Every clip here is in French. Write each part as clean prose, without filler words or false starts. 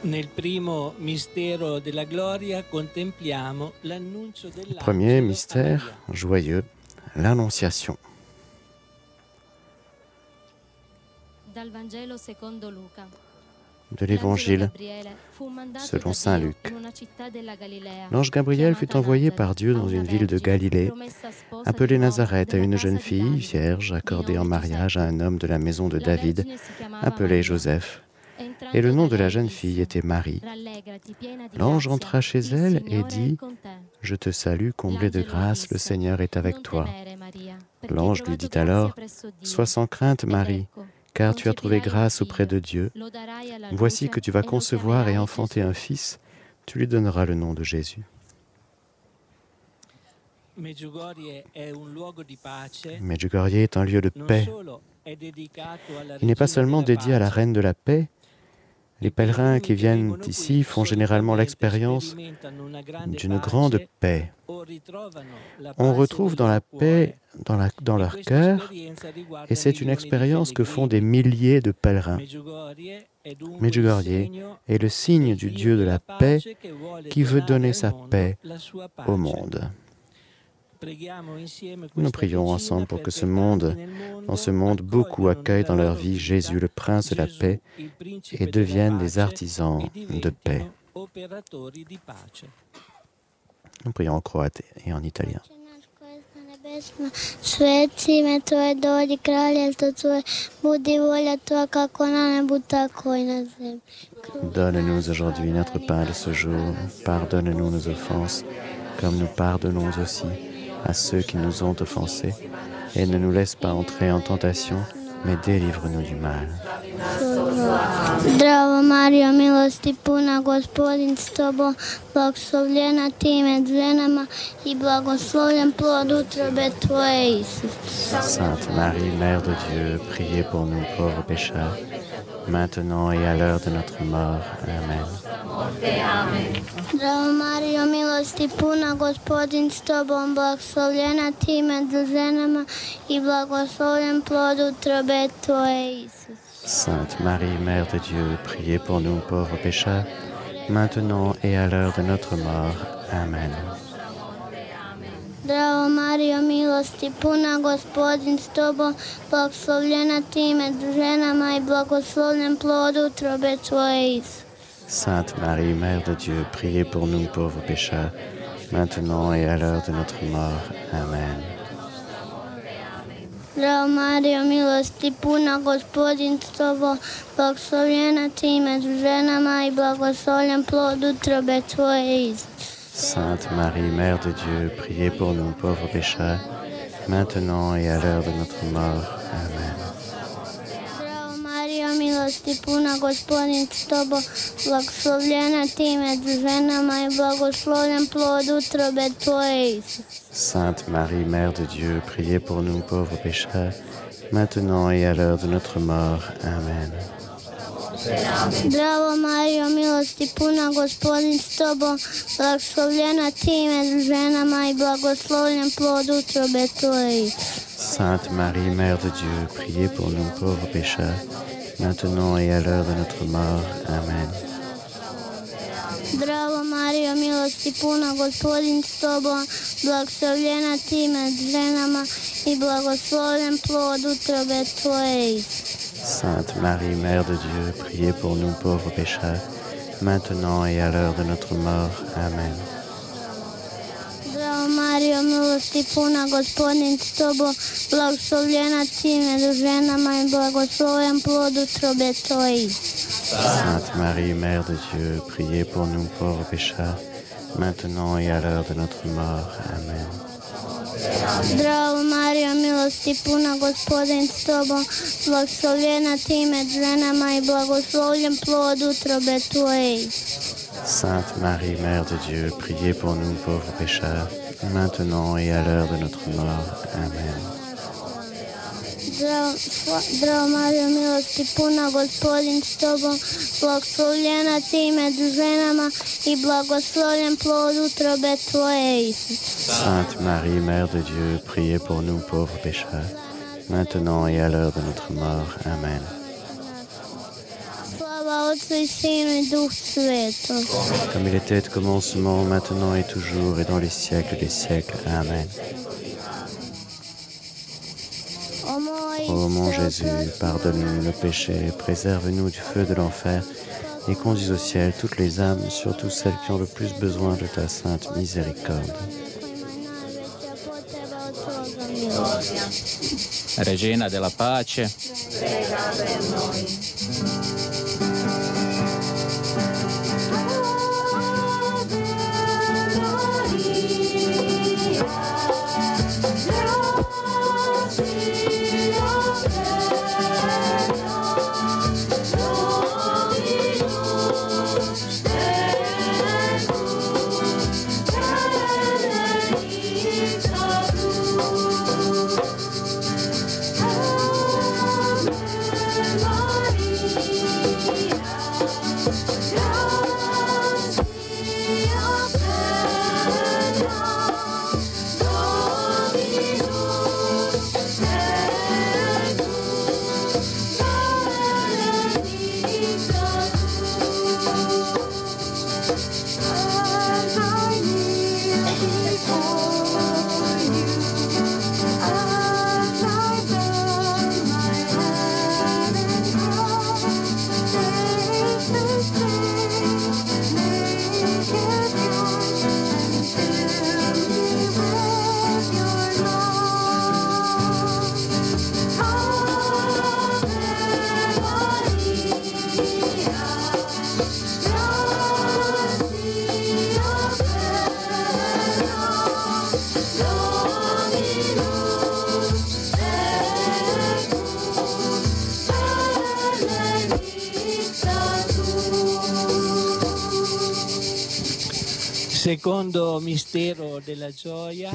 Nel primo mistero della gloria contempliamo l'annuncio dell'angelo. Premier mystère joyeux, l'Annonciation. Dal Vangelo secondo Luca. De l'Évangile selon saint Luc. L'ange Gabriel fut envoyé par Dieu dans une ville de Galilée, appelée Nazareth, à une jeune fille vierge accordée en mariage à un homme de la maison de David, appelé Joseph. Et le nom de la jeune fille était Marie. L'ange entra chez elle et dit « Je te salue, comblée de grâce, le Seigneur est avec toi. » L'ange lui dit alors « Sois sans crainte, Marie, car tu as trouvé grâce auprès de Dieu. Voici que tu vas concevoir et enfanter un fils, tu lui donneras le nom de Jésus. » Medjugorje est un lieu de paix. Il n'est pas seulement dédié à la reine de la paix. Les pèlerins qui viennent ici font généralement l'expérience d'une grande paix. On retrouve dans la paix dans leur cœur, et c'est une expérience que font des milliers de pèlerins. Medjugorje est le signe du Dieu de la paix qui veut donner sa paix au monde. Nous prions ensemble pour que dans ce monde, beaucoup accueillent dans leur vie Jésus, le Prince de la paix, et deviennent des artisans de paix. Nous prions en croate et en italien. Donne-nous aujourd'hui notre pain de ce jour. Pardonne-nous nos offenses, comme nous pardonnons aussi à ceux qui nous ont offensés, et ne nous laisse pas entrer en tentation, mais délivre-nous du mal. Zdravo Mario, milosti puna, Gospodin s tobom, blagoslovljena ti med ženama i blagoslovljen plod utrobe tvoje, Isus. Sainte Marie, Mère de Dieu, priez pour nous pauvres pécheurs, maintenant et à l'heure de notre mort. Amen. Zdravo Mario, milosti puna, Gospodin s tobom, blagoslovljena ti med ženama i blagoslovljen plod utrobe tvoje, Isus. Sainte Marie, Mère de Dieu, priez pour nous pauvres pécheurs, maintenant et à l'heure de notre mort. Amen. Zdravo Mario, milosti puna, Gospodin s tobom, blagoslovljena ti med ženama i blagoslovljen plod utrobe tvoje, Isus. Sainte Marie, Mère de Dieu, priez pour nous pauvres pécheurs, maintenant et à l'heure de notre mort. Amen. Zdravo Mario, milosti puna, Gospodin s tobom, blagoslovljena ti med ženama i blagoslovljen plod utrobe tvoje, Isus. Sainte Marie, Mère de Dieu, priez pour nous pauvres pécheurs, maintenant et à l'heure de notre mort. Amen. Zdravo Mario, milosti puna, Gospodin s tobom, blagoslovljena ti med ženama i blagoslovljen plod utrobe tvoje, Isus. Sainte Marie, Mère de Dieu, priez pour nous pauvres pécheurs, maintenant et à l'heure de notre mort. Amen. Zdravo Mario, milosti puna, Gospodin s tobom, blagoslovljena ti med ženama i blagoslovljen plod utrobe tvoje, Isus. Sainte Marie, Mère de Dieu, priez pour nous pauvres pécheurs, maintenant et à l'heure de notre mort. Amen. Zdravo Mario, milosti puna, Gospodin s tobom, blagoslovljena ti med ženama i blagoslovljen plod utrobe tvoje, Isus. Sainte Marie, Mère de Dieu, priez pour nous pauvres pécheurs, maintenant et à l'heure de notre mort. Amen. Zdravo Mario, milosti puna, Gospodin s tobom, blagoslovljena ti med ženama i blagoslovljen plod utrobe tvoje, Isus. Sainte Marie, Mère de Dieu, priez pour nous pauvres pécheurs, maintenant et à l'heure de notre mort. Amen. Zdravo Mario, milosti puna, Gospodin s tobom, blagoslovljena ti med ženama i blagoslovljen plod utrobe tvoje, Isus. Sainte Marie, Mère de Dieu, priez pour nous pauvres pécheurs, maintenant et à l'heure de notre mort. Amen. Zdravo Mario, milosti puna, Gospodin s tobom, blagoslovljena ti med ženama i blagoslovljen plod utrobe tvoje, Isus. Sainte Marie, Mère de Dieu, priez pour nous pauvres pécheurs, maintenant et à l'heure de notre mort. Amen. Slava Otru, Sinu et Duh Sveto. Comme il était au commencement, maintenant et toujours, et dans les siècles des siècles. Amen. Ô mon Jésus, pardonne-nous nos péchés, préserve-nous du feu de l'enfer, et conduis au ciel toutes les âmes, surtout celles qui ont le plus besoin de ta sainte miséricorde. Regina della pace, prega per noi.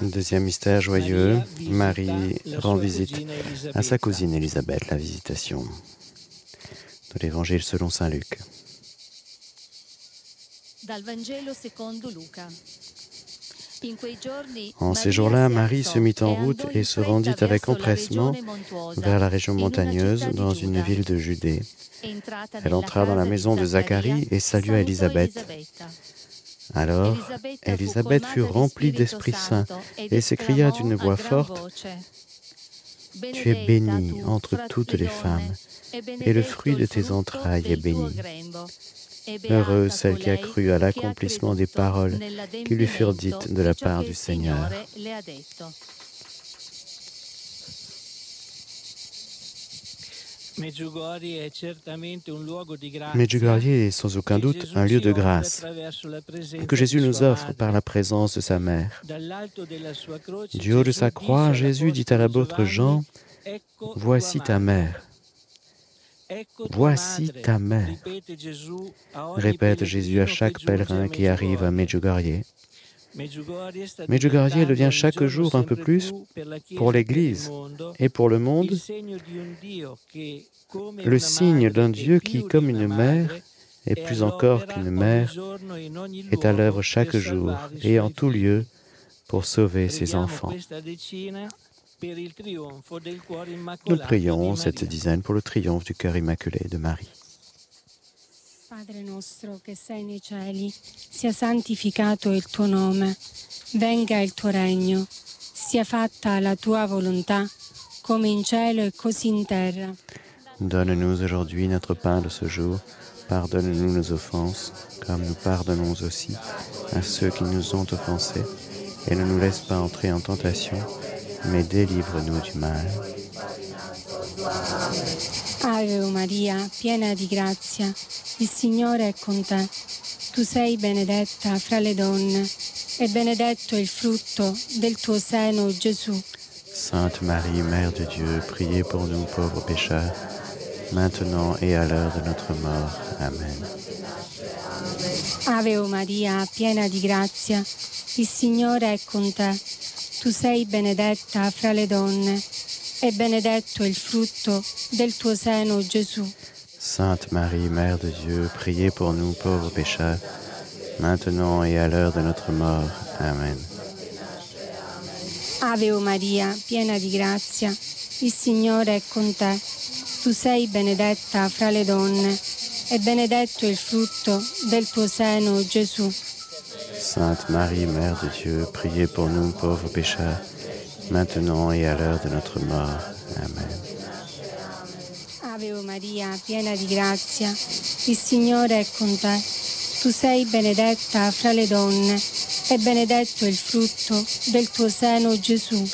Deuxième mystère joyeux, Marie rend visite à sa cousine Élisabeth, la visitation. De l'Évangile selon saint Luc. En ces jours-là, Marie se mit en route et se rendit avec empressement vers la région montagneuse, dans une ville de Judée. Elle entra dans la maison de Zacharie et salua Élisabeth. Alors, Élisabeth fut remplie d'Esprit Saint et s'écria d'une voix forte, « Tu es bénie entre toutes les femmes, et le fruit de tes entrailles est béni. Heureuse celle qui a cru à l'accomplissement des paroles qui lui furent dites de la part du Seigneur. » Medjugorje est sans aucun doute un lieu de grâce que Jésus nous offre par la présence de sa mère. Du haut de sa croix, Jésus dit à l'apôtre Jean, « Voici ta mère. Voici ta mère. » répète Jésus à chaque pèlerin qui arrive à Medjugorje. Medjugorje devient chaque jour un peu plus, pour l'Église et pour le monde, le signe d'un Dieu qui, comme une mère, et plus encore qu'une mère, est à l'œuvre chaque jour et en tout lieu pour sauver ses enfants. Nous prions cette dizaine pour le triomphe du cœur immaculé de Marie. Padre nostro che sei nei cieli, sia santificato il tuo nome, venga il tuo regno, sia fatta la tua volontà, come in cielo e così in terra. Donne-nous aujourd'hui notre pain de ce jour, pardonne-nous nos offenses, comme nous pardonnons aussi à ceux qui nous ont offensés, et ne nous laisse pas entrer en tentation, mais délivre-nous du mal. Ave Maria, piena di grazia, il Signore è con te. Tu sei benedetta fra le donne, e benedetto il frutto del tuo seno, Gesù. Sainte Marie, Mère de Dieu, priez pour nous pauvres pécheurs, maintenant et à l'heure de notre mort. Amen. Ave Maria, piena di grazia, il Signore è con te. Tu sei benedetta fra le donne, e benedetto il frutto del tuo seno, Gesù. Sainte Marie, Mère de Dieu, priez pour nous pauvres pécheurs, maintenant et à l'heure de notre mort. Amen. Ave Maria, piena di grazia, il Signore è con te. Tu sei benedetta fra le donne, e benedetto il frutto del tuo seno, Gesù. Sainte Marie, Mère de Dieu, priez pour nous pauvres pécheurs, maintenant et à l'heure de notre mort. Amen. Ave Maria, piena di grazia, il Signore è con te. Tu sei benedetta fra le donne e benedetto il frutto del tuo seno, Gesù.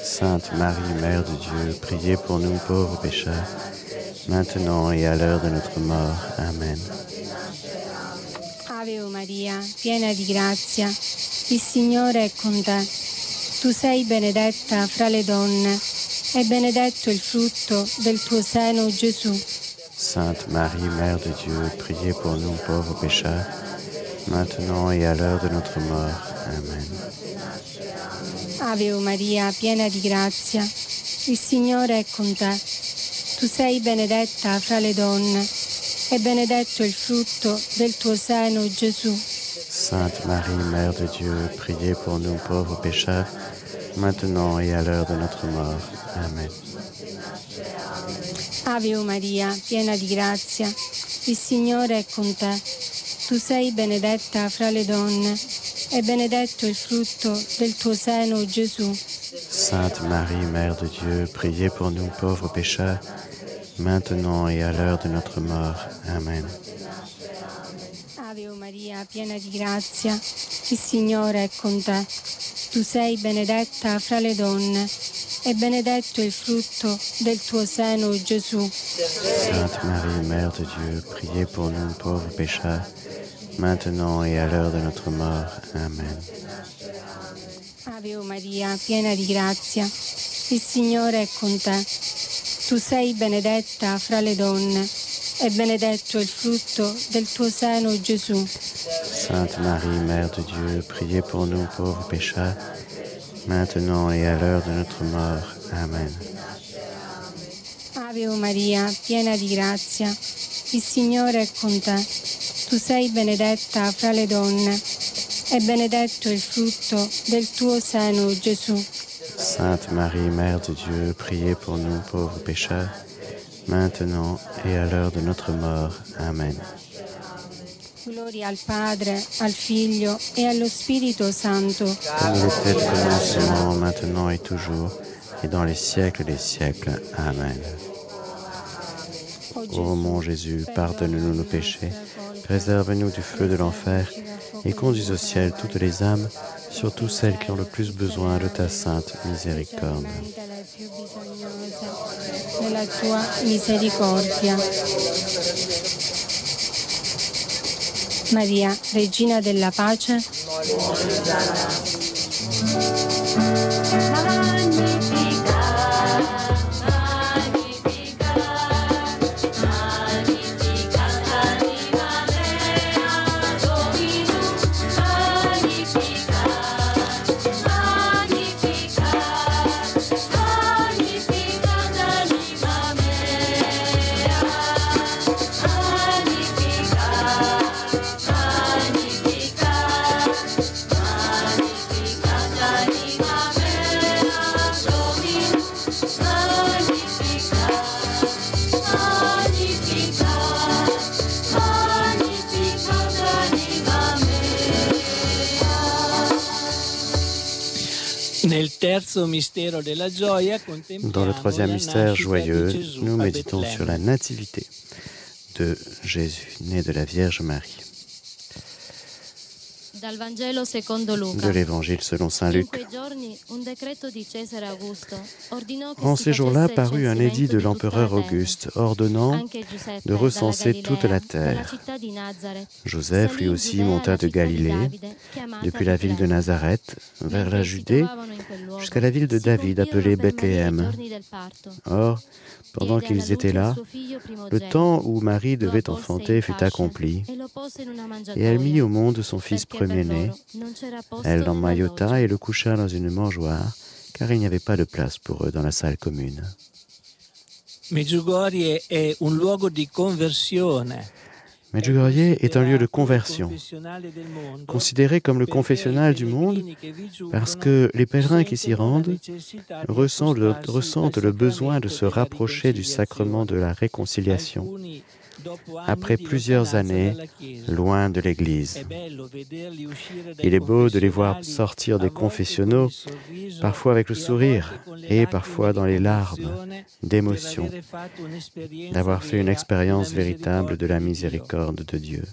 Sainte Marie, Mère de Dieu, priez pour nous pauvres pécheurs, maintenant et à l'heure de notre mort. Amen. Ave Maria, piena di grazia, il Signore è con te. Tu sei benedetta fra le donne e benedetto il frutto del tuo seno, Gesù. Sainte Marie, Mère de Dieu, priez pour nous pauvres pécheurs, maintenant et à l'heure de notre mort. Amen. Ave Maria, piena di grazia, il Signore è con te. Tu sei benedetta fra le donne e benedetto il frutto del tuo seno, Gesù. Sainte Marie, Mère de Dieu, priez pour nous pauvres pécheurs, maintenant et à l'heure de notre mort. Amen. Ave Maria, piena di grazia, il Signore è con te. Tu sei benedetta fra le donne e benedetto il frutto del tuo seno, Gesù. Sainte Marie, Mère de Dieu, priez pour nous pauvres pécheurs, maintenant et à l'heure de notre mort. Amen. Ave Maria, piena di grazia, il Signore è con te. Tu sei benedetta fra le donne e benedetto il frutto del tuo seno, Gesù. Sainte Marie, Mère de Dieu, priez pour nous pauvres pécheurs, maintenant et à l'heure de notre mort. Amen. Ave Maria, piena di grazia, il Signore è con te. Tu sei benedetta fra le donne e benedetto il frutto del tuo seno, Gesù. Sainte Marie, Mère de Dieu, priez pour nous pauvres pécheurs, maintenant et à l'heure de notre mort. Amen. Ave Maria, piena di grazia, il Signore è con te. Tu sei benedetta fra le donne e benedetto il frutto del tuo seno, Gesù. Sainte Marie, Mère de Dieu, priez pour nous pauvres pécheurs, maintenant et à l'heure de notre mort. Amen. Gloria al Padre, al Figlio e allo Spirito Santo. Comme il était au commencement, maintenant et toujours, et dans les siècles des siècles. Amen. Ô mon Jésus, pardonne-nous nos péchés, préserve-nous du feu de l'enfer, et conduis au ciel toutes les âmes, surtout celles qui ont le plus besoin de ta sainte miséricorde. Nella tua misericordia. Maria, Regina della Pace, Dans le troisième mystère joyeux, nous méditons sur la nativité de Jésus, né de la Vierge Marie. De l'Évangile selon saint Luc. En ces jours-là parut un édit de l'empereur Auguste ordonnant de recenser toute la terre. Joseph lui aussi monta de Galilée, depuis la ville de Nazareth, vers la Judée, jusqu'à la ville de David appelée Bethléem. Or, pendant qu'ils étaient là, le temps où Marie devait enfanter fut accompli, et elle mit au monde son fils premier-né. Elle l'emmaillota et le coucha dans une mangeoire, car il n'y avait pas de place pour eux dans la salle commune. Medjugorje è un luogo di conversione. Medjugorje est un lieu de conversion, considéré comme le confessionnal du monde parce que les pèlerins qui s'y rendent ressentent le besoin de se rapprocher du sacrement de la réconciliation après plusieurs années loin de l'Église. Il est beau de les voir sortir des confessionnaux, parfois avec le sourire et parfois dans les larmes d'émotion, d'avoir fait une expérience véritable de la miséricorde de Dieu.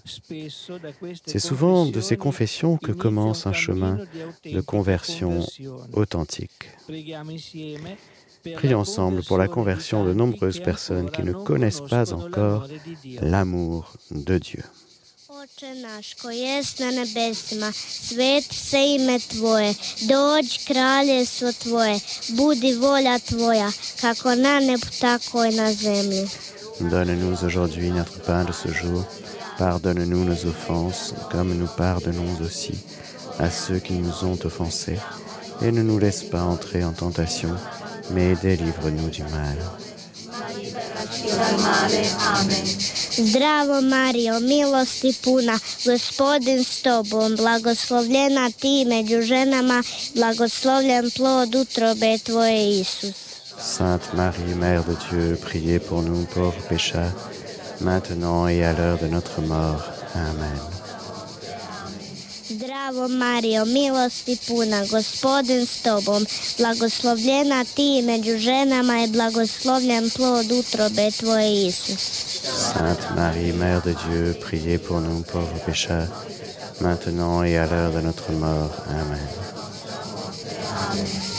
C'est souvent de ces confessions que commence un chemin de conversion authentique. Prions ensemble pour la conversion de nombreuses personnes qui ne connaissent pas encore l'amour de Dieu. Oče naš koji jest na nebesima, sveti se ime Tvoje, dođi kraljevstvo Tvoje, budi volja Tvoja, kako na nebu, tako i na zemlji. Donne-nous aujourd'hui notre pain de ce jour. Pardonne-nous nos offenses, comme nous pardonnons aussi à ceux qui nous ont offensés. Et ne nous laisse pas entrer en tentation, mais délivre-nous du mal. Zdravo Mario, milosti puna, Gospodin s tobom, blagoslovljena ti među ženama, blagoslovljen plod utrobe tvoje, Isus. Sainte Marie, Mère de Dieu, priez pour nous pauvres pécheurs, maintenant et à l'heure de notre mort. Amen. Zdravo Mario, milosti puna, Gospodin s tobom, blagoslovljena ti među ženama i blagoslovljen plod utrobe tvoje, Isus. Sainte Marie, Mère de Dieu, priez pour nous pauvres pécheurs, maintenant et à l'heure de notre mort. Amen.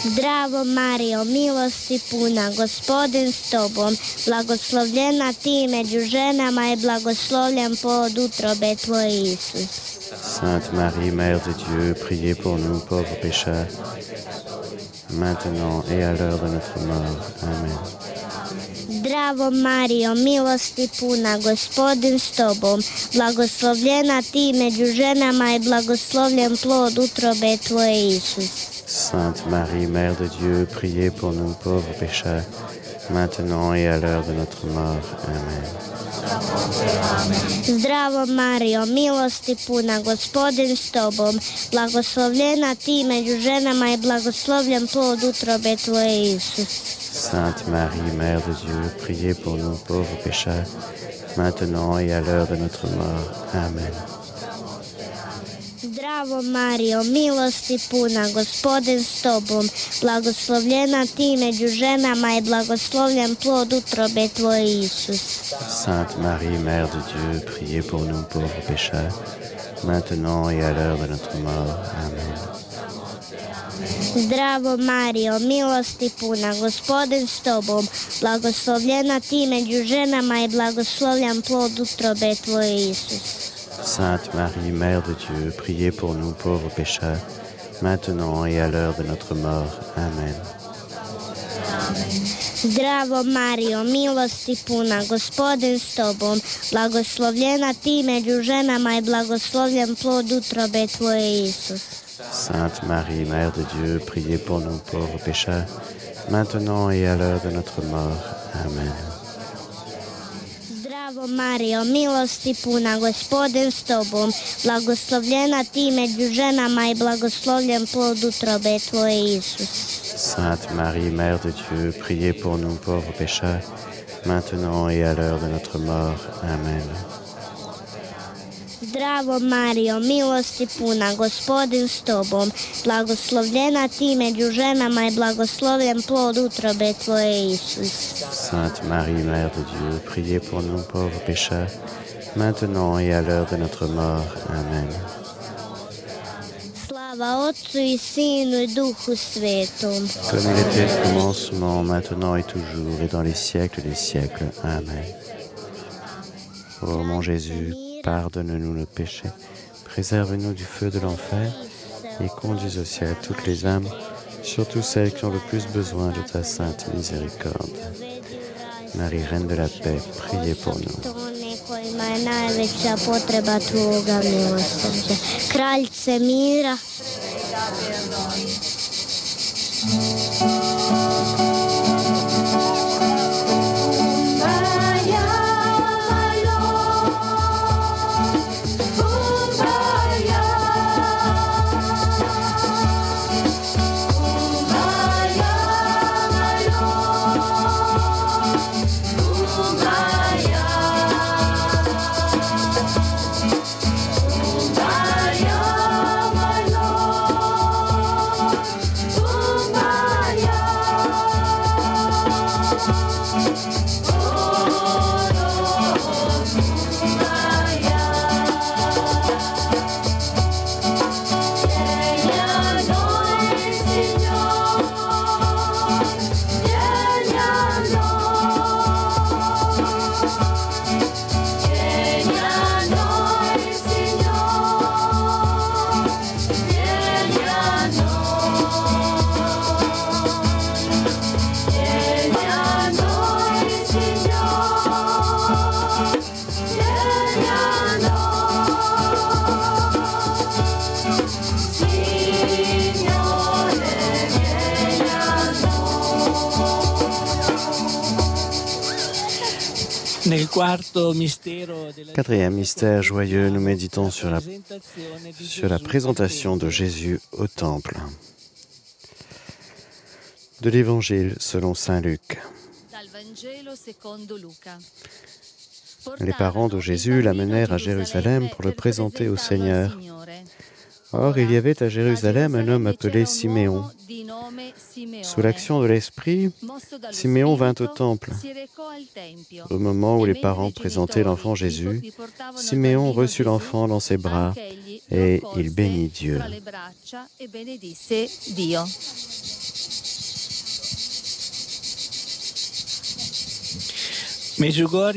Zdravo Mario, milosti puna, Gospodin s tobom, blagoslovljena ti među ženama i blagoslovljen plod utrobe tvoje, Isus. Sainte Marie, Mère de Dieu, priez pour nous pauvres pécheurs, maintenant et à l'heure de notre mort. Amen. Zdravo Mario, milosti puna, Gospodin s tobom, blagoslovljena ti među ženama i blagoslovljen plod utrobe tvoje, Isus. Sainte Marie, Mère de Dieu, priez pour nous pauvres pécheurs, maintenant et à l'heure de notre mort. Amen. Zdravo Mario, milosti puna, Gospodin s tobom, blagoslovljena ti među ženama i blagoslovljen plod utrobe tvoje, Isus. Sainte Marie, Mère de Dieu, priez pour nous pauvres pécheurs, maintenant et à l'heure de notre mort. Amen. Zdravo Mario, milosti puna, Gospodin s tobom, blagoslovljena ti među ženama i blagoslovljen plod utrobe tvoje, Isus. Sainte Marie, Mère de Dieu, priez pour nous pauvres pécheurs, maintenant et à l'heure de notre mort. Amen. Zdravo Mario, milosti puna, Gospodin s tobom, blagoslovljena ti među ženama i blagoslovljen plod utrobe tvoje, Isus. Sainte Marie, Mère de Dieu, priez pour nous pauvres pécheurs, maintenant et à l'heure de notre mort. Amen. Zdravo Mario, milosti puna, Gospodin s tobom, blagoslovljena ti među ženama i blagoslovljen plod utrobe tvoje, Isus. Sainte Marie, Mère de Dieu, priez pour nous pauvres pécheurs, maintenant et à l'heure de notre mort. Amen. Zdravo Mario, milosti puna, Gospodin s tobom, blagoslovljena ti među ženama i blagoslovljen plod utrobe tvoje, Isus. Sainte Marie, Mère de Dieu, priez pour nous pauvres pécheurs, maintenant et à l'heure de notre mort. Amen. Zdravo Mario, milosti puna, Gospodin s tobom, blagoslovljena ti među ženama i blagoslovljen plod utrobe tvoje, Isus. Sainte Marie, Mère de Dieu, priez pour nous pauvres pécheurs, maintenant et à l'heure de notre mort. Amen. Slava Otcu i Sinu i Duhu Svetom. Comme il était au commencement, maintenant et toujours, et dans les siècles des siècles. Amen. Ô mon Jésus, pardonne-nous nos péchés, préserve-nous du feu de l'enfer et conduis au ciel toutes les âmes, surtout celles qui ont le plus besoin de ta sainte miséricorde. Marie, Reine de la paix, priez pour nous. Kojima je najveća potreba tvoga milosrđa. Kraljice mira. Quatrième mystère joyeux, nous méditons sur la présentation de Jésus au Temple. De l'Évangile selon saint Luc. Les parents de Jésus l'amenèrent à Jérusalem pour le présenter au Seigneur. Or, il y avait à Jérusalem un homme appelé Siméon. Sous l'action de l'Esprit, Siméon vint au temple. Au moment où les parents présentaient l'enfant Jésus, Siméon reçut l'enfant dans ses bras et il bénit Dieu. Medjugorje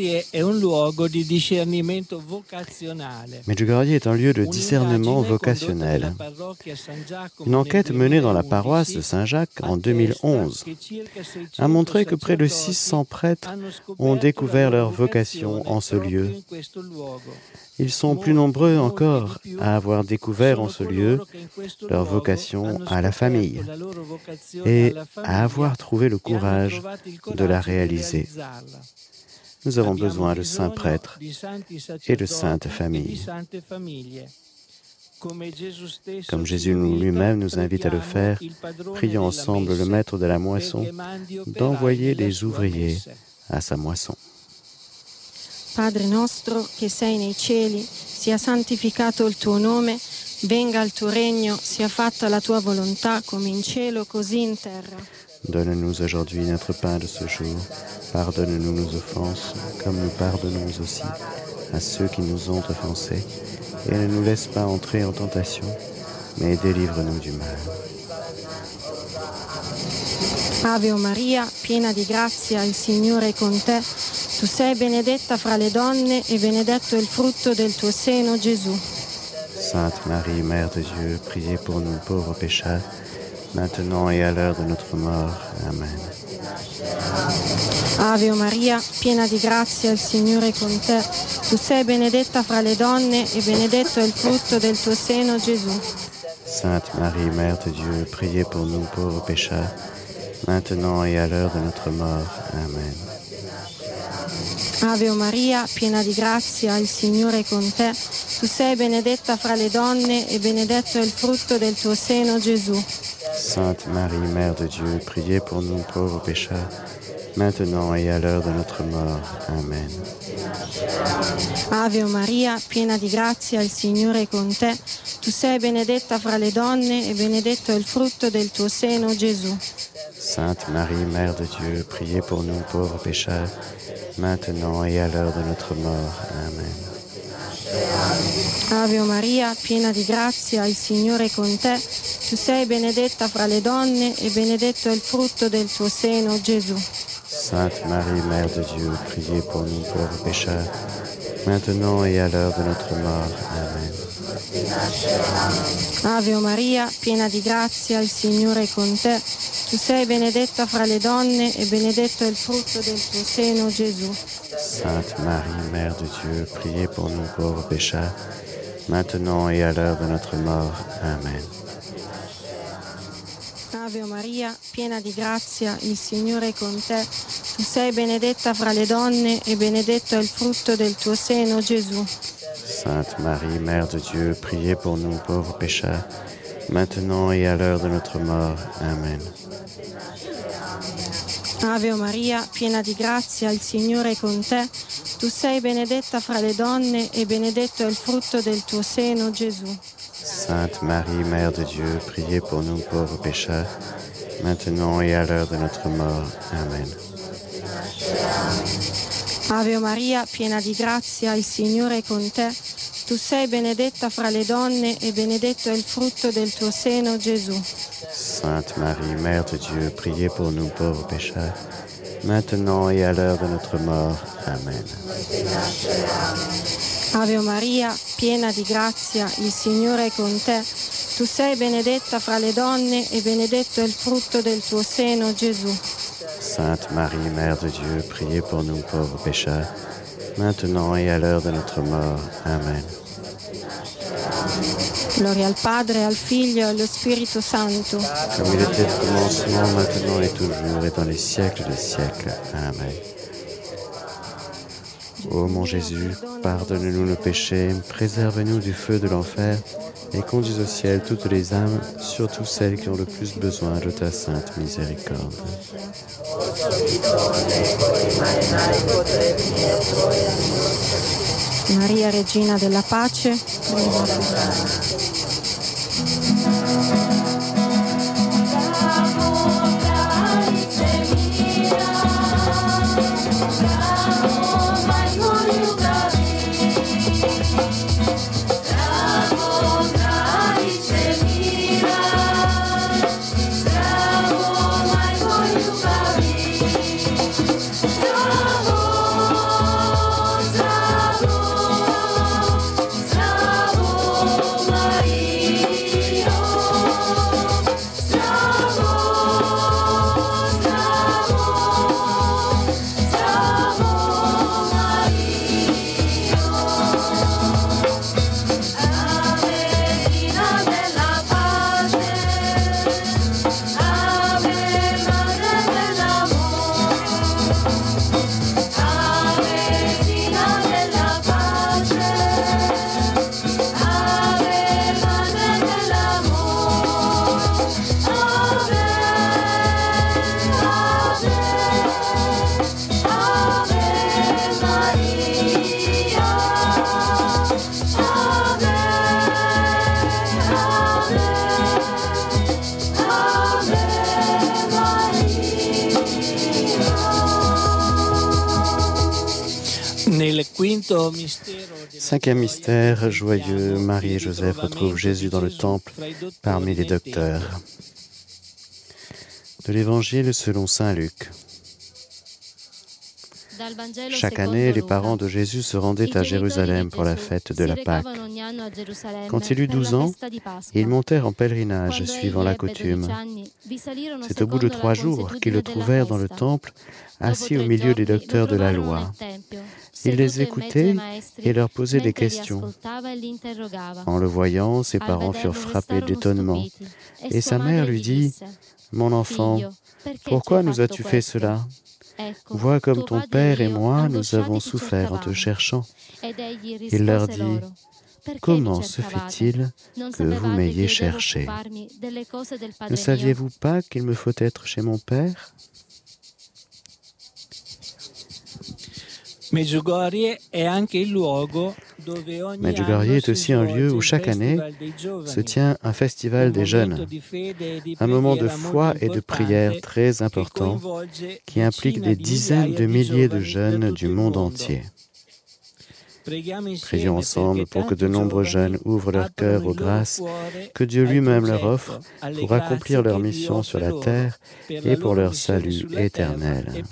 est un lieu de discernement vocationnel. Une enquête menée dans la paroisse de Saint-Jacques en 2011 a montré que près de 600 prêtres ont découvert leur vocation en ce lieu. Ils sont plus nombreux encore à avoir découvert en ce lieu leur vocation à la famille et à avoir trouvé le courage de la réaliser. Nous avons besoin de saints prêtres et de saintes familles. Comme Jésus lui-même nous invite à le faire, prions ensemble le maître de la moisson d'envoyer des ouvriers à sa moisson. Padre nostro che sei nei cieli, sia santificato il tuo nome, venga il tuo regno, sia fatta la tua volontà come in cielo così in terra. Donne-nous aujourd'hui notre pain de ce jour. Pardonne-nous nos offenses, comme nous pardonnons aussi à ceux qui nous ont offensés. Et ne nous laisse pas entrer en tentation, mais délivre-nous du mal. Ave Maria, piena di grazia, il Signore è con te. Tu sei benedetta fra le donne e benedetto il frutto del tuo seno, Gesù. Sainte Marie, Mère de Dieu, priez pour nous pauvres pécheurs, maintenant et à l'heure de notre mort. Amen. Ave Maria, piena di grazia, il Signore è con te. Tu sei benedetta fra le donne e benedetto è il frutto del tuo seno, Gesù. Sainte Marie, Mère de Dieu, priez pour nous pauvres pécheurs, maintenant et à l'heure de notre mort. Amen. Ave Maria, piena di grazia, il Signore è con te. Tu sei benedetta fra le donne e benedetto è il frutto del tuo seno, Gesù. Sainte Marie, Mère de Dieu, priez pour nous pauvres pécheurs, maintenant et à l'heure de notre mort. Amen. Ave Maria, piena di grazia, il Signore è con te. Tu sei benedetta fra le donne e benedetto è il frutto del tuo seno, Gesù. Sainte Marie, Mère de Dieu, priez pour nous pauvres pécheurs, maintenant et à l'heure de notre mort. Amen. Ave Maria, piena di grazia, il Signore è con te. Tu sei benedetta fra le donne e benedetto è il frutto del tuo seno, Gesù. Sainte Marie, Mère de Dieu, priez pour nous pauvres pécheurs, maintenant et à l'heure de notre mort. Amen. Ave Maria, piena di grazia, il Signore è con te. Tu sei benedetta fra le donne e benedetto è il frutto del tuo seno, Gesù. Sainte Marie, Mère de Dieu, priez pour nous pauvres pécheurs, maintenant et à l'heure de notre mort. Amen. Ave Maria, piena di grazia, il Signore è con te. Tu sei benedetta fra le donne e benedetto è il frutto del tuo seno, Gesù. Sainte Marie, Mère de Dieu, priez pour nous pauvres pécheurs, maintenant et à l'heure de notre mort. Amen. Ave Maria, piena di grazia, il Signore è con te. Tu sei benedetta fra le donne e benedetto è il frutto del tuo seno, Gesù. Sainte Marie, Mère de Dieu, priez pour nous pauvres pécheurs, maintenant et à l'heure de notre mort. Amen. Ave Maria, piena di grazia, il Signore è con te. Tu sei benedetta fra le donne e benedetto è il frutto del tuo seno, Gesù. Sainte Marie, Mère de Dieu, priez pour nous pauvres pécheurs, maintenant et à l'heure de notre mort. Amen. Ave Maria, piena di grazia, il Signore è con te. Tu sei benedetta fra le donne e benedetto è il frutto del tuo seno, Gesù. Sainte Marie, Mère de Dieu, priez pour nous pauvres pécheurs, maintenant et à l'heure de notre mort. Amen. Gloria al Padre, al Figlio e allo Spirito Santo. Comme il était au commencement, maintenant et toujours, et dans les siècles des siècles. Amen. Ô mon Jésus, pardonne-nous nos péchés, préserve-nous du feu de l'enfer et conduis au ciel toutes les âmes, surtout celles qui ont le plus besoin de ta sainte miséricorde. Maria, Regina della Pace, Cinquième mystère joyeux, Marie et Joseph retrouvent Jésus dans le temple parmi les docteurs. De l'Évangile selon saint Luc. Chaque année, les parents de Jésus se rendaient à Jérusalem pour la fête de la Pâque. Quand il eut 12 ans, ils montèrent en pèlerinage suivant la coutume. C'est au bout de 3 jours qu'ils le trouvèrent dans le temple, assis au milieu des docteurs de la loi. Il les écoutait et leur posait des questions. En le voyant, ses parents furent frappés d'étonnement. Et sa mère lui dit, « Mon enfant, pourquoi nous as-tu fait cela ? Vois comme ton père et moi, nous avons souffert en te cherchant. » Il leur dit, « Comment se fait-il que vous m'ayez cherché ? Ne saviez-vous pas qu'il me faut être chez mon père ? » Medjugorje est aussi un lieu où chaque année se tient un festival des jeunes, un moment de foi et de prière très important qui implique des dizaines de milliers de jeunes du monde entier. Prions ensemble pour que de nombreux jeunes ouvrent leur cœur aux grâces que Dieu lui-même leur offre pour accomplir leur mission sur la terre et pour leur salut éternel.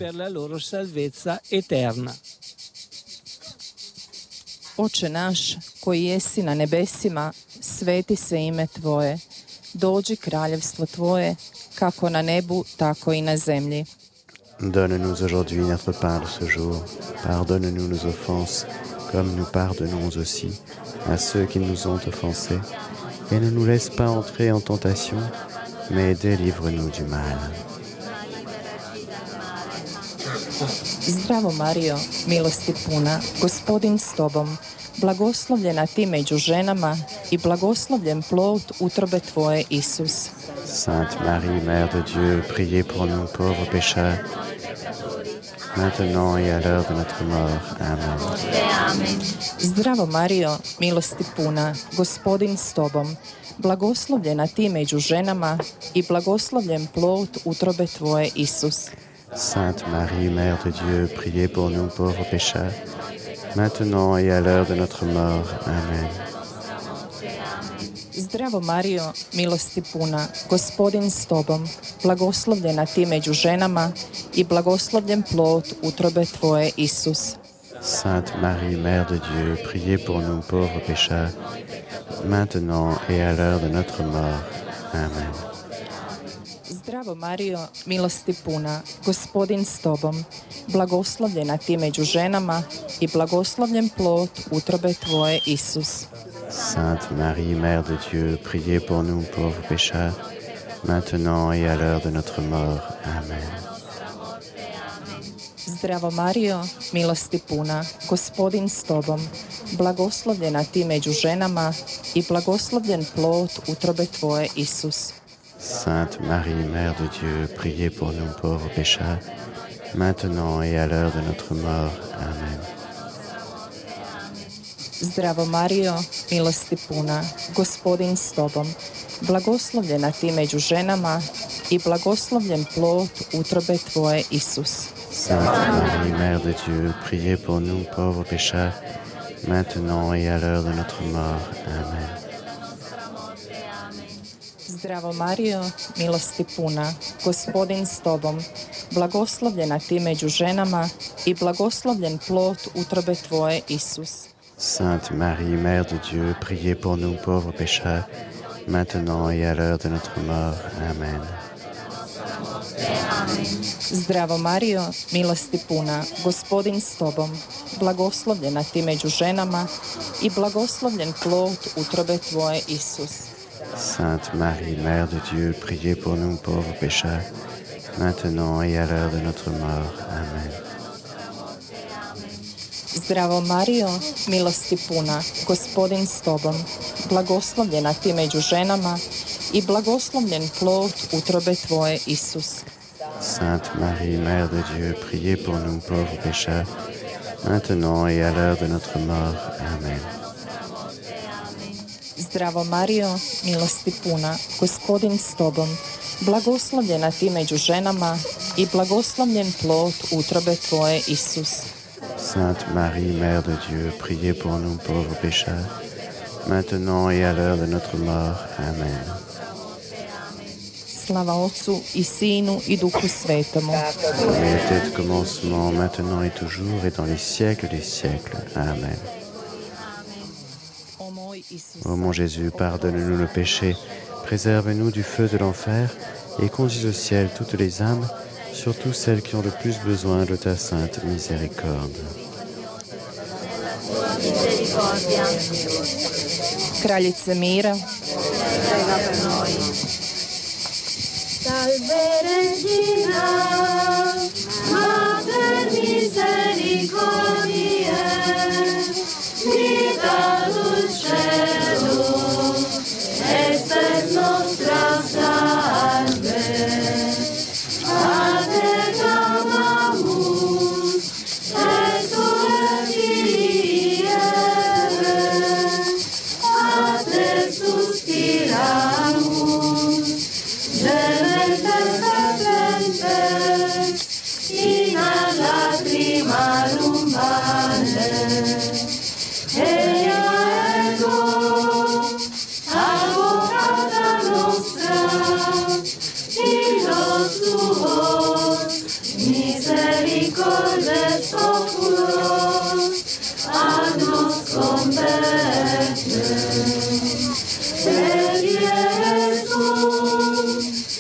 Oče naš, koji jesi na nebesima, sveti se ime Tvoje. Dođi kraljevstvo Tvoje, kako na nebu, tako i na zemlji. Donne-nous aujourd'hui notre pain de ce jour. Pardonne-nous nos offenses, comme nous pardonnons aussi à ceux qui nous ont offensés. Et ne nous laisse pas entrer en tentation, mais délivre-nous du mal. Zdravo Mario, milosti puna, Gospodin s tobom, blagoslovljena ti među ženama i blagoslovljen plod utrobe tvoje, Isus. Sainte Marie, Mère de Dieu, priez pour nous pauvres pécheurs, maintenant et à l'heure de notre mort. Amen. Zdravo Mario, milosti puna, Gospodin s tobom, blagoslovljena ti među ženama i blagoslovljen plod utrobe tvoje, Isus. Sainte Marie, Mère de Dieu, priez pour nous pauvres pécheurs, maintenant et à l'heure de notre mort. Amen. Zdravo Mario, milosti puna, Gospodin s tobom, blagoslovljena ti među ženama i blagoslovljen plod utrobe tvoje, Isus. Sainte Marie, Mère de Dieu, priez pour nous pauvres pécheurs, maintenant et à l'heure de notre mort. Amen. Zdravo Mario, milosti puna, Gospodin s tobom, blagoslovljena ti među ženama i blagoslovljen plod utrobe tvoje, Isus. Sainte Marie, Mère de Dieu, priez pour nous pauvres pécheurs, maintenant et à l'heure de notre mort. Amen. Zdravo Marijo, milosti puna, Gospodin s tobom, blagoslovljena ti među ženama i blagoslovljen plod utrobe tvoje, Isus. Sainte Marie, Mère de Dieu, priez pour nous pauvres pécheurs, maintenant et à l'heure de notre mort. Amen. Zdravo Marijo, milosti puna, Gospodin s tobom, blagoslovljena ti među ženama i blagoslovljen plod utrobe tvoje, Isus. Sainte Marie, Mère de Dieu, priez pour nous pauvres pécheurs, maintenant et à l'heure de notre mort. Amen. Zdravo Marijo, milosti puna, Gospodin s tobom, blagoslovljena ti među ženama i blagoslovljen plod utrobe tvoje, Isus. Sainte Marie, Mère de Dieu, priez pour nous pauvres pécheurs, maintenant et à l'heure de notre mort. Amen. Zdravo Marijo, milosti puna, Gospodin s tobom, blagoslovljena ti među ženama i blagoslovljen plod utrobe tvoje, Isus. Sainte Marie, Mère de Dieu, priez pour nous pauvres pécheurs, maintenant et à l'heure de notre mort. Amen. Zdravo Marijo, milosti puna, Gospodin s tobom, blagoslovljena ti među ženama i blagoslovljen plod utrobe tvoje, Isus. Sainte Marie, Mère de Dieu, priez pour nous pauvres pécheurs, maintenant et à l'heure de notre mort. Amen. Zdravo Marijo, milosti puna, Gospodin s tobom, blagoslovljena ti među ženama i blagoslovljen plod utrobe tvoje, Isus. Sainte Marie, Mère de Dieu, priez pour nous pauvres pécheurs, maintenant et à l'heure de notre mort. Amen. Slava Otcu i Sinu i Duhu Svetomu. Comme il était au commencement, maintenant et toujours, et dans les siècles des siècles. Amen. Ô mon Jésus, pardonne-nous nos péchés, préserve-nous du feu de l'enfer, et conduis au ciel toutes les âmes, surtout celles qui ont le plus besoin de ta sainte miséricorde. Kraljice mira, Salve Regina, Mater misericordiae, vita dulcedo, estes nostra salve. A te clamamus, exsultire, a te suspiramus, gementes serpentes, in ad lacrimarum vale. Ea ego, avocata nostra, Dios tuos, misericordes oculos, ad nos converte. Per Jesum,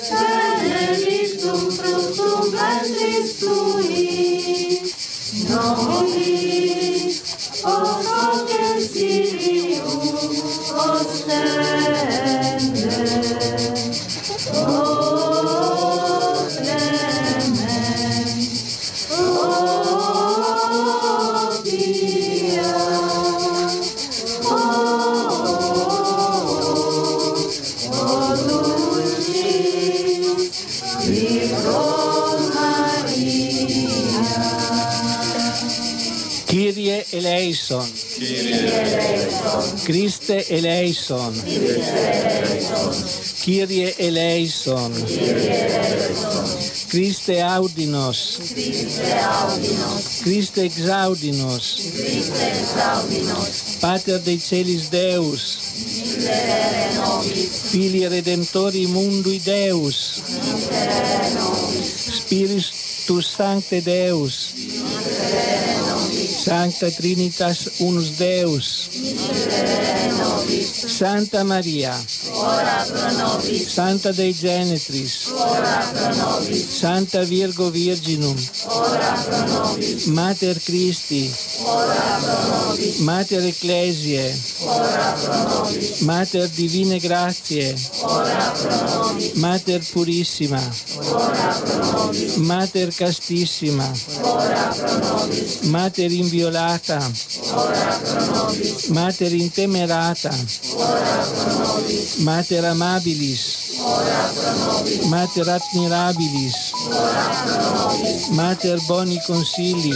benedictum fructum ventris tui, nobis, o Soter Sirius, ostende. O clemens, o pia, o dulcis Virgo Maria. Kyrie eleison. Christe eleison. Kyrie eleison. Christe audinos. Christe exaudinos. Pater Dei celis Deus. Filii Redemptori mundui Deus. Spiritus Sancte Deus. Sancta Trinitas unus Deus. Santa Maria, ora pro nobis. Santa Dei Genitris, ora pro nobis. Santa Virgo Virginum, ora pro nobis. Mater Christi, ora pro nobis. Mater Ecclesiae, ora pro nobis. Mater Divine Gratiae, ora pro nobis. Mater Purissima, ora pro nobis. Mater Castissima, ora ora pro nobis. Mater inviolata, Ora pro nobis. Mater intemerata, Ora pro nobis. Mater amabilis, Ora pro nobis. Mater admirabilis, Ora pro nobis. Mater boni consigli,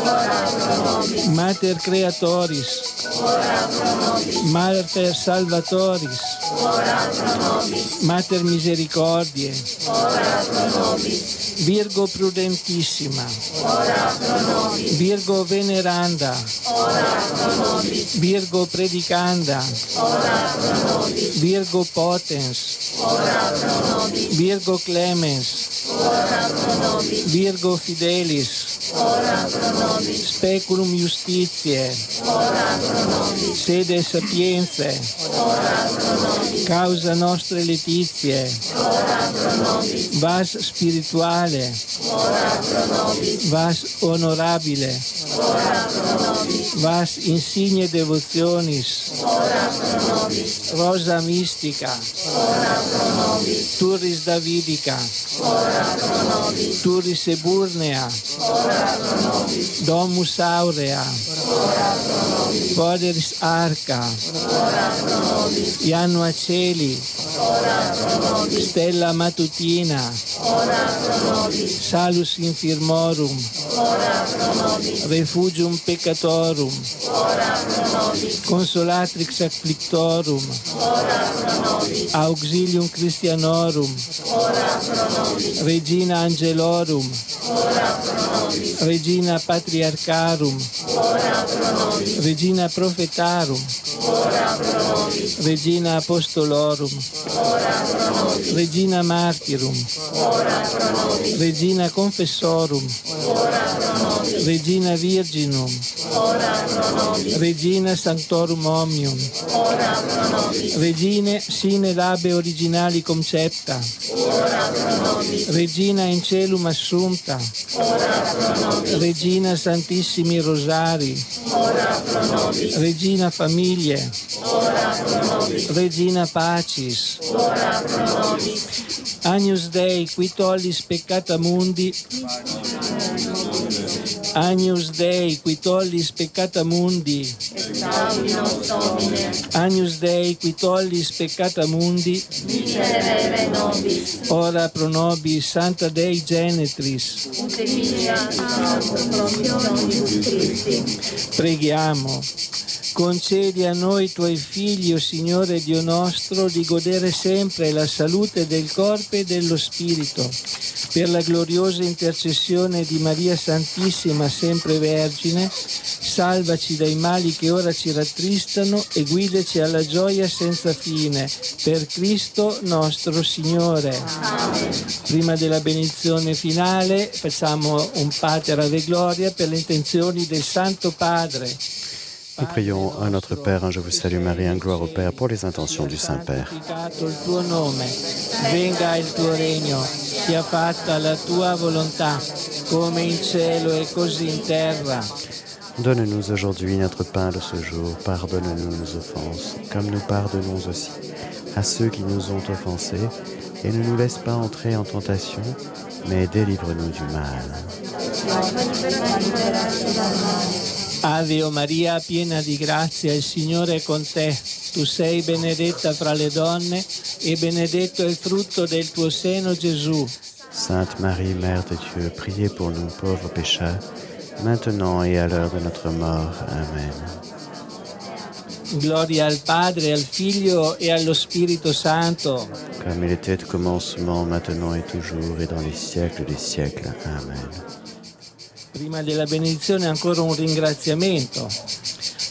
Ora pro nobis. Mater creatoris, Ora pro nobis. Mater salvatoris, Ora pro nobis. Mater misericordiae, Ora pro nobis. Virgo prudentissima, Ora pro nobis. Virgo veneranda, Ora pro nobis. Virgo predicanda, Ora pro nobis. Virgo potens, Ora pro nobis. Virgo clemens, Ora pro nobis. Virgo fidelis, Ora pro nobis. Speculum justitiae, Ora pro nobis. Sede sapientiae, Ora pro nobis. Causa nostre laetitiae, Ora pro nobis. Vas spirituale, Ora pro nobis. Vas honorabile, Ora pro nobis. Vas insigne devotionis, Ora pro nobis. Rosa mystica, Ora pro nobis. Turris Davidica, Ora pro nobis. Turris Eburnea, Ora pro nobis. Domus Aurea, Ora pro nobis. Poderis Arca, Ora pro nobis. Iannua Celi, Ora pro nobis. Stella Matutina, Ora pro nobis. Salus Infirmorum, Ora pro nobis. Refugium Peccatorum, Ora pro nobis. Consolatrix Afflictorum, Ora pro nobis. Auxilium Christianorum, Ora pro nobis. Regina Angelorum, Ora pro nobis. Regina Patriarcharum, Ora pro nobis. Regina Prophetarum, Ora pro nobis. Regina Apostolorum, Ora pro nobis. Regina Martyrum, Ora pro nobis. Regina Confessorum, Ora pro nobis. Regina Virginum, Ora pro nobis. Regina Sanctorum Omnium, Ora pro nobis. Regine sine labe originali concepta, Ora pro nobis. Regina in celum assumpta, Ora pro nobis. Regina Santissimi Rosari, Ora pro nobis. Regina Famiglie, Ora pro nobis. Regina Pacis, Ora pro nobis. Agnus Dei qui tollis peccata mundi, Agnus Dei qui tollis peccata mundi, Exaudi nos Domine. Agnus Dei qui tollis peccata mundi, Miserere nobis. ora pro nobis Santa Dei Genetris. Ut emilia promissionis Christi. Preghiamo. Concedi a noi tuoi figli, o Signore Dio nostro, di godere sempre la salute del corpo e dello spirito, per la gloriosa intercessione di Maria Santissima, sempre Vergine. Salvaci dai mali che ora ci rattristano e guidaci alla gioia senza fine, per Cristo nostro Signore. Amen. Prima della benedizione finale facciamo un Pater Ave Gloria per le intenzioni del Santo Padre. Nous prions à notre Père, je vous salue Marie, un gloire au Père pour les intentions du Saint-Père. Santificato il tuo nome, venga il tuo regno, sia fatta la tua volontà, come in cielo e così in terra. Donne-nous aujourd'hui notre pain de ce jour. Pardonne-nous nos offenses, comme nous pardonnons aussi à ceux qui nous ont offensés. Et ne nous laisse pas entrer en tentation, mais délivre-nous du mal. Ave o Maria, piena di grazia, il Signore è con te. Tu sei benedetta fra le donne e benedetto è il frutto del tuo seno, Gesù. Sainte Marie, Mère de Dieu, priez pour nous pauvres pécheurs, maintenant et à l'heure de notre mort. Amen. Gloria al Padre, al Figlio e allo Spirito Santo. Comme il était au commencement, maintenant et toujours, et dans les siècles des siècles. Amen. Prima della benedizione ancora un ringraziamento.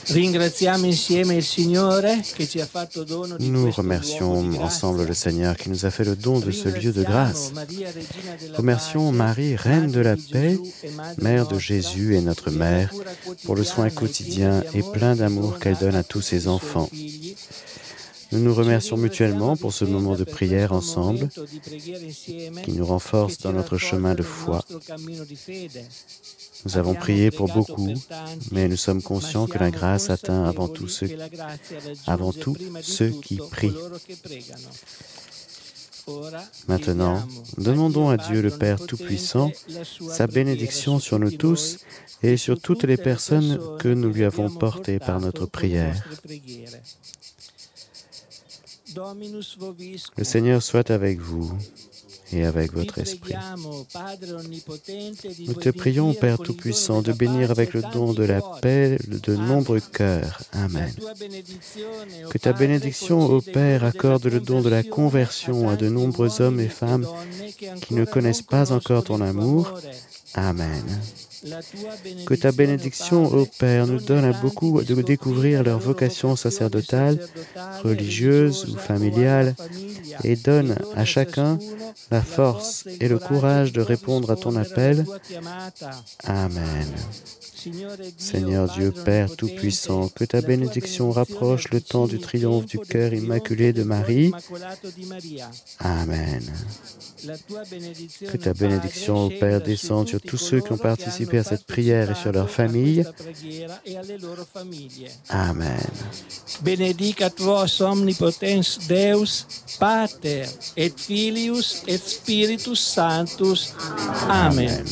Ringraziamo insieme il Signore che ci ha fatto dono di Nous questo remercions luogo di grazia. ensemble le Seigneur qui nous a fait le don de ce lieu de grâce. Maria, Regina della Remercions Pace, Marie, Reine de la Madre di paix, Gesù e Madre Mère de nostra, Jésus et notre Mère, pour le soin quotidien et plein d'amour qu'elle donne à tous ses enfants. Nous nous remercions mutuellement pour ce moment de prière ensemble qui nous renforce dans notre chemin de foi. Nous avons prié pour beaucoup, mais nous sommes conscients que la grâce atteint avant tout ceux qui prient. Maintenant, demandons à Dieu le Père Tout-Puissant sa bénédiction sur nous tous et sur toutes les personnes que nous lui avons portées par notre prière. Le Seigneur soit avec vous et avec votre esprit. Nous te prions, Père Tout-Puissant, de bénir avec le don de la paix de nombreux cœurs. Amen. Que ta bénédiction, ô Père, accorde le don de la conversion à de nombreux hommes et femmes qui ne connaissent pas encore ton amour. Amen. Que ta bénédiction, ô Père, nous donne à beaucoup de découvrir leur vocation sacerdotale, religieuse ou familiale, et donne à chacun la force et le courage de répondre à ton appel. Amen. Seigneur Dieu, Père Tout-Puissant, que ta bénédiction rapproche le temps du triomphe du cœur immaculé de Marie. Amen. Que ta bénédiction, ô Père, descende sur tous ceux qui ont participé à cette prière et sur leurs familles. Amen. Benedicat vos omnipotens Deus, Pater, et Filius, et Spiritus Sanctus. Amen.